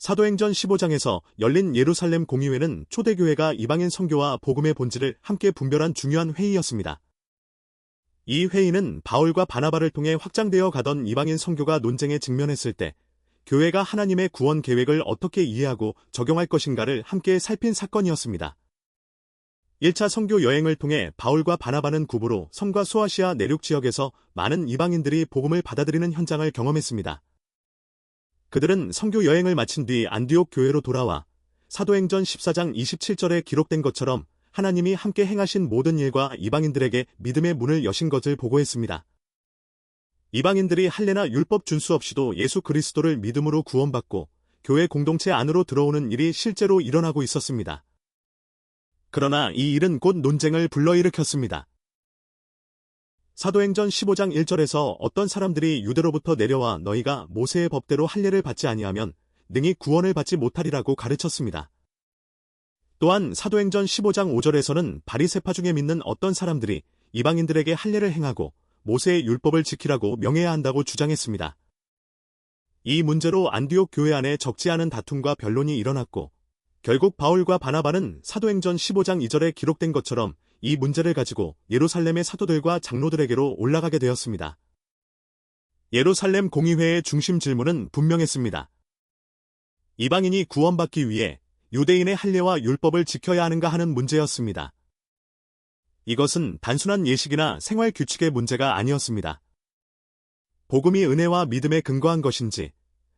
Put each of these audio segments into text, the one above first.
사도행전 15장에서 열린 예루살렘 공의회는 초대교회가 이방인 선교와 복음의 본질을 함께 분별한 중요한 회의였습니다. 이 회의는 바울과 바나바를 통해 확장되어 가던 이방인 선교가 논쟁에 직면했을 때 교회가 하나님의 구원 계획을 어떻게 이해하고 적용할 것인가를 함께 살핀 사건이었습니다. 1차 선교 여행을 통해 바울과 바나바는 구부로 섬과 소아시아 내륙 지역에서 많은 이방인들이 복음을 받아들이는 현장을 경험했습니다. 그들은 선교 여행을 마친 뒤 안디옥 교회로 돌아와 사도행전 14장 27절에 기록된 것처럼 하나님이 함께 행하신 모든 일과 이방인들에게 믿음의 문을 여신 것을 보고했습니다. 이방인들이 할례나 율법 준수 없이도 예수 그리스도를 믿음으로 구원받고 교회 공동체 안으로 들어오는 일이 실제로 일어나고 있었습니다. 그러나 이 일은 곧 논쟁을 불러일으켰습니다. 사도행전 15장 1절에서 어떤 사람들이 유대로부터 내려와 너희가 모세의 법대로 할례를 받지 아니하면 능히 구원을 받지 못하리라고 가르쳤습니다. 또한 사도행전 15장 5절에서는 바리새파 중에 믿는 어떤 사람들이 이방인들에게 할례를 행하고 모세의 율법을 지키라고 명해야 한다고 주장했습니다. 이 문제로 안디옥 교회 안에 적지 않은 다툼과 변론이 일어났고 결국 바울과 바나바는 사도행전 15장 2절에 기록된 것처럼 이 문제를 가지고 예루살렘의 사도들과 장로들에게로 올라가게 되었습니다. 예루살렘 공의회의 중심 질문은 분명했습니다. 이방인이 구원받기 위해 유대인의 할례와 율법을 지켜야 하는가 하는 문제였습니다. 이것은 단순한 예식이나 생활 규칙의 문제가 아니었습니다. 복음이 은혜와 믿음에 근거한 것인지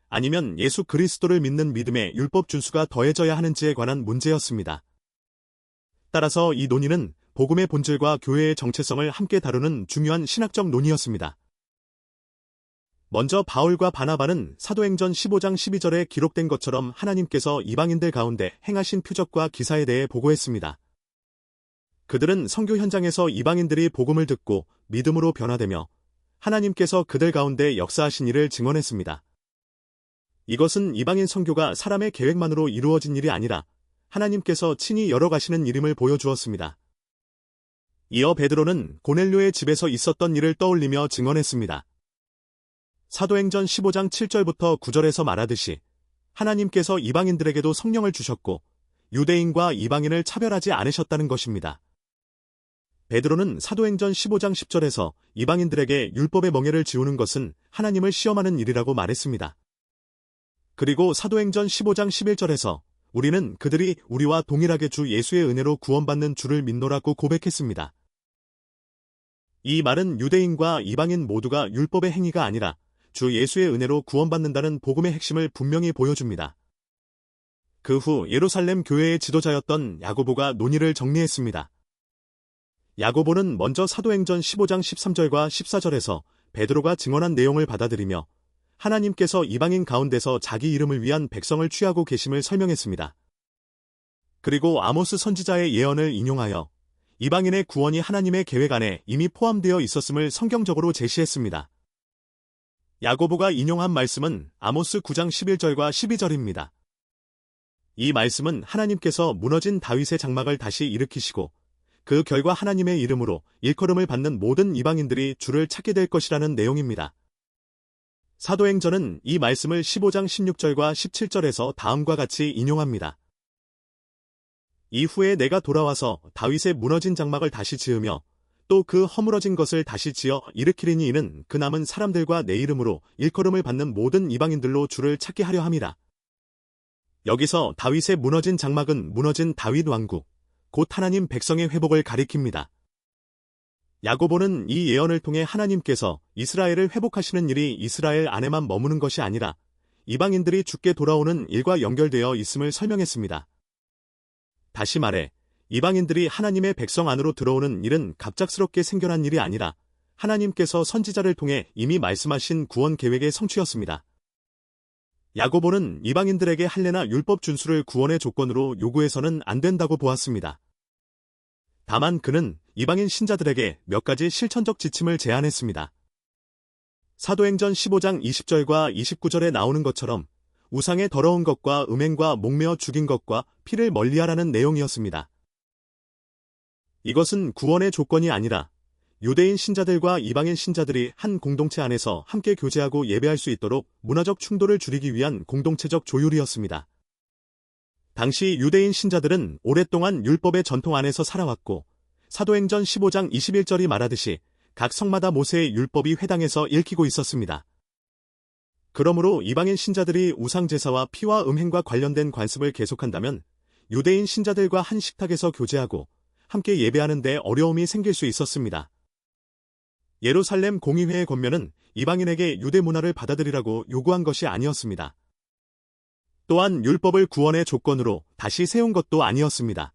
아니면 예수 그리스도를 믿는 믿음에 율법 준수가 더해져야 하는지에 관한 문제였습니다. 따라서 이 논의는 복음의 본질과 교회의 정체성을 함께 다루는 중요한 신학적 논의였습니다. 먼저 바울과 바나바는 사도행전 15장 12절에 기록된 것처럼 하나님께서 이방인들 가운데 행하신 표적과 기사에 대해 보고했습니다. 그들은 선교 현장에서 이방인들이 복음을 듣고 믿음으로 변화되며 하나님께서 그들 가운데 역사하신 일을 증언했습니다. 이것은 이방인 선교가 사람의 계획만으로 이루어진 일이 아니라 하나님께서 친히 열어가시는 일임을 보여주었습니다. 이어 베드로는 고넬료의 집에서 있었던 일을 떠올리며 증언했습니다. 사도행전 15장 7절부터 9절에서 말하듯이 하나님께서 이방인들에게도 성령을 주셨고 유대인과 이방인을 차별하지 않으셨다는 것입니다. 베드로는 사도행전 15장 10절에서 이방인들에게 율법의 멍에를 지우는 것은 하나님을 시험하는 일이라고 말했습니다. 그리고 사도행전 15장 11절에서 우리는 그들이 우리와 동일하게 주 예수의 은혜로 구원받는 줄을 믿노라고 고백했습니다. 이 말은 유대인과 이방인 모두가 율법의 행위가 아니라 주 예수의 은혜로 구원받는다는 복음의 핵심을 분명히 보여줍니다. 그 후 예루살렘 교회의 지도자였던 야고보가 논의를 정리했습니다. 야고보는 먼저 사도행전 15장 13절과 14절에서 베드로가 증언한 내용을 받아들이며 하나님께서 이방인 가운데서 자기 이름을 위한 백성을 취하고 계심을 설명했습니다. 그리고 아모스 선지자의 예언을 인용하여 이방인의 구원이 하나님의 계획 안에 이미 포함되어 있었음을 성경적으로 제시했습니다. 야고보가 인용한 말씀은 아모스 9장 11절과 12절입니다. 이 말씀은 하나님께서 무너진 다윗의 장막을 다시 일으키시고 그 결과 하나님의 이름으로 일컬음을 받는 모든 이방인들이 주를 찾게 될 것이라는 내용입니다. 사도행전은 이 말씀을 15장 16절과 17절에서 다음과 같이 인용합니다. 이후에 내가 돌아와서 다윗의 무너진 장막을 다시 지으며 또 그 허물어진 것을 다시 지어 일으키리니 이는 그 남은 사람들과 내 이름으로 일컬음을 받는 모든 이방인들로 주를 찾게 하려 함이라. 여기서 다윗의 무너진 장막은 무너진 다윗 왕국, 곧 하나님 백성의 회복을 가리킵니다. 야고보는 이 예언을 통해 하나님께서 이스라엘을 회복하시는 일이 이스라엘 안에만 머무는 것이 아니라 이방인들이 주께 돌아오는 일과 연결되어 있음을 설명했습니다. 다시 말해 이방인들이 하나님의 백성 안으로 들어오는 일은 갑작스럽게 생겨난 일이 아니라 하나님께서 선지자를 통해 이미 말씀하신 구원 계획의 성취였습니다. 야고보는 이방인들에게 할례나 율법 준수를 구원의 조건으로 요구해서는 안 된다고 보았습니다. 다만 그는 이방인 신자들에게 몇 가지 실천적 지침을 제안했습니다. 사도행전 15장 20절과 29절에 나오는 것처럼 우상의 더러운 것과 음행과 목매어 죽인 것과 피를 멀리하라는 내용이었습니다. 이것은 구원의 조건이 아니라 유대인 신자들과 이방인 신자들이 한 공동체 안에서 함께 교제하고 예배할 수 있도록 문화적 충돌을 줄이기 위한 공동체적 조율이었습니다. 당시 유대인 신자들은 오랫동안 율법의 전통 안에서 살아왔고 사도행전 15장 21절이 말하듯이 각 성마다 모세의 율법이 회당에서 읽히고 있었습니다. 그러므로 이방인 신자들이 우상제사와 피와 음행과 관련된 관습을 계속한다면 유대인 신자들과 한 식탁에서 교제하고 함께 예배하는 데 어려움이 생길 수 있었습니다. 예루살렘 공의회의 권면은 이방인에게 유대 문화를 받아들이라고 요구한 것이 아니었습니다. 또한 율법을 구원의 조건으로 다시 세운 것도 아니었습니다.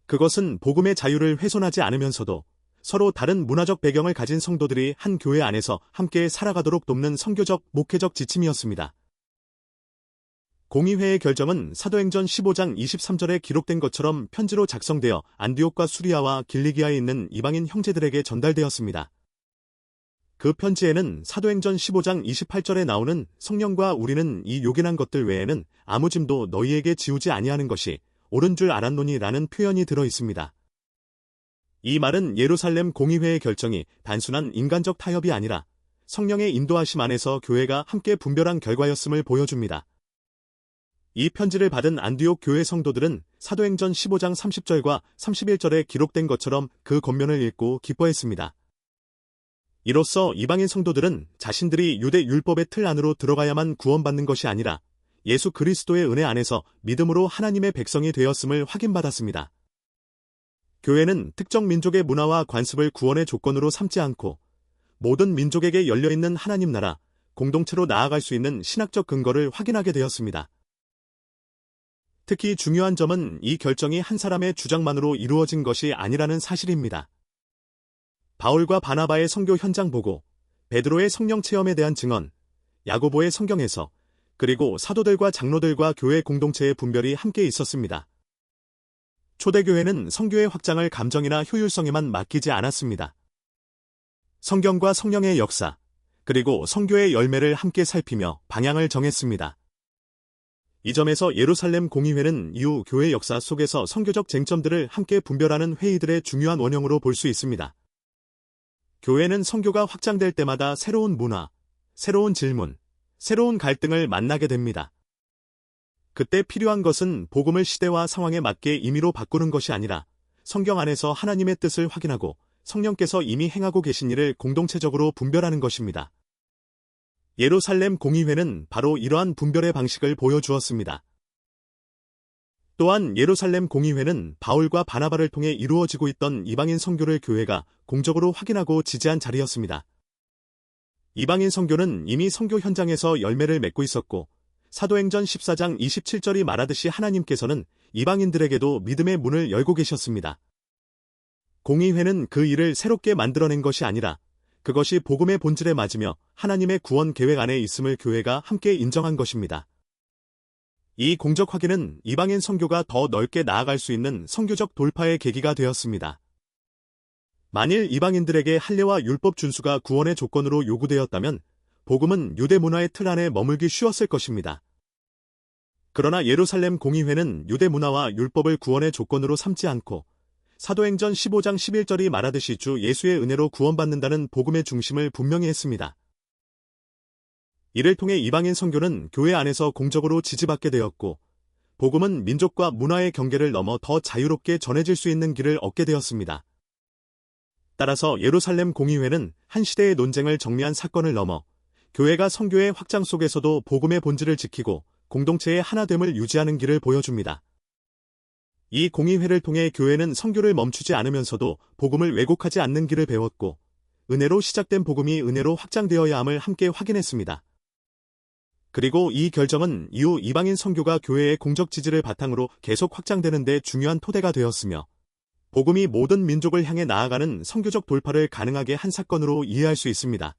그것은 복음의 자유를 훼손하지 않으면서도 서로 다른 문화적 배경을 가진 성도들이 한 교회 안에서 함께 살아가도록 돕는 선교적, 목회적 지침이었습니다. 공의회의 결정은 사도행전 15장 23절에 기록된 것처럼 편지로 작성되어 안디옥과 수리아와 길리기아에 있는 이방인 형제들에게 전달되었습니다. 그 편지에는 사도행전 15장 28절에 나오는 성령과 우리는 이 요긴한 것들 외에는 아무 짐도 너희에게 지우지 아니하는 것이 옳은 줄 알았노니 라는 표현이 들어 있습니다. 이 말은 예루살렘 공의회의 결정이 단순한 인간적 타협이 아니라 성령의 인도하심 안에서 교회가 함께 분별한 결과였음을 보여줍니다. 이 편지를 받은 안디옥 교회 성도들은 사도행전 15장 30절과 31절에 기록된 것처럼 그 권면을 읽고 기뻐했습니다. 이로써 이방인 성도들은 자신들이 유대 율법의 틀 안으로 들어가야만 구원받는 것이 아니라 예수 그리스도의 은혜 안에서 믿음으로 하나님의 백성이 되었음을 확인받았습니다. 교회는 특정 민족의 문화와 관습을 구원의 조건으로 삼지 않고 모든 민족에게 열려있는 하나님 나라, 공동체로 나아갈 수 있는 신학적 근거를 확인하게 되었습니다. 특히 중요한 점은 이 결정이 한 사람의 주장만으로 이루어진 것이 아니라는 사실입니다. 바울과 바나바의 선교 현장 보고, 베드로의 성령 체험에 대한 증언, 야고보의 성경 해석, 그리고 사도들과 장로들과 교회 공동체의 분별이 함께 있었습니다. 초대교회는 선교의 확장을 감정이나 효율성에만 맡기지 않았습니다. 성경과 성령의 역사, 그리고 선교의 열매를 함께 살피며 방향을 정했습니다. 이 점에서 예루살렘 공의회는 이후 교회 역사 속에서 선교적 쟁점들을 함께 분별하는 회의들의 중요한 원형으로 볼 수 있습니다. 교회는 선교가 확장될 때마다 새로운 문화, 새로운 질문, 새로운 갈등을 만나게 됩니다. 그때 필요한 것은 복음을 시대와 상황에 맞게 임의로 바꾸는 것이 아니라 성경 안에서 하나님의 뜻을 확인하고 성령께서 이미 행하고 계신 일을 공동체적으로 분별하는 것입니다. 예루살렘 공의회는 바로 이러한 분별의 방식을 보여주었습니다. 또한 예루살렘 공의회는 바울과 바나바를 통해 이루어지고 있던 이방인 선교를 교회가 공적으로 확인하고 지지한 자리였습니다. 이방인 선교는 이미 선교 현장에서 열매를 맺고 있었고 사도행전 14장 27절이 말하듯이 하나님께서는 이방인들에게도 믿음의 문을 열고 계셨습니다. 공의회는 그 일을 새롭게 만들어낸 것이 아니라 그것이 복음의 본질에 맞으며 하나님의 구원 계획 안에 있음을 교회가 함께 인정한 것입니다. 이 공적 확인은 이방인 선교가 더 넓게 나아갈 수 있는 선교적 돌파의 계기가 되었습니다. 만일 이방인들에게 할례와 율법 준수가 구원의 조건으로 요구되었다면 복음은 유대 문화의 틀 안에 머물기 쉬웠을 것입니다. 그러나 예루살렘 공의회는 유대 문화와 율법을 구원의 조건으로 삼지 않고 사도행전 15장 11절이 말하듯이 주 예수의 은혜로 구원받는다는 복음의 중심을 분명히 했습니다. 이를 통해 이방인 선교는 교회 안에서 공적으로 지지받게 되었고 복음은 민족과 문화의 경계를 넘어 더 자유롭게 전해질 수 있는 길을 얻게 되었습니다. 따라서 예루살렘 공의회는 한 시대의 논쟁을 정리한 사건을 넘어 교회가 선교의 확장 속에서도 복음의 본질을 지키고 공동체의 하나됨을 유지하는 길을 보여줍니다. 이 공의회를 통해 교회는 선교를 멈추지 않으면서도 복음을 왜곡하지 않는 길을 배웠고 은혜로 시작된 복음이 은혜로 확장되어야 함을 함께 확인했습니다. 그리고 이 결정은 이후 이방인 선교가 교회의 공적 지지를 바탕으로 계속 확장되는 데 중요한 토대가 되었으며 복음이 모든 민족을 향해 나아가는 선교적 돌파를 가능하게 한 사건으로 이해할 수 있습니다.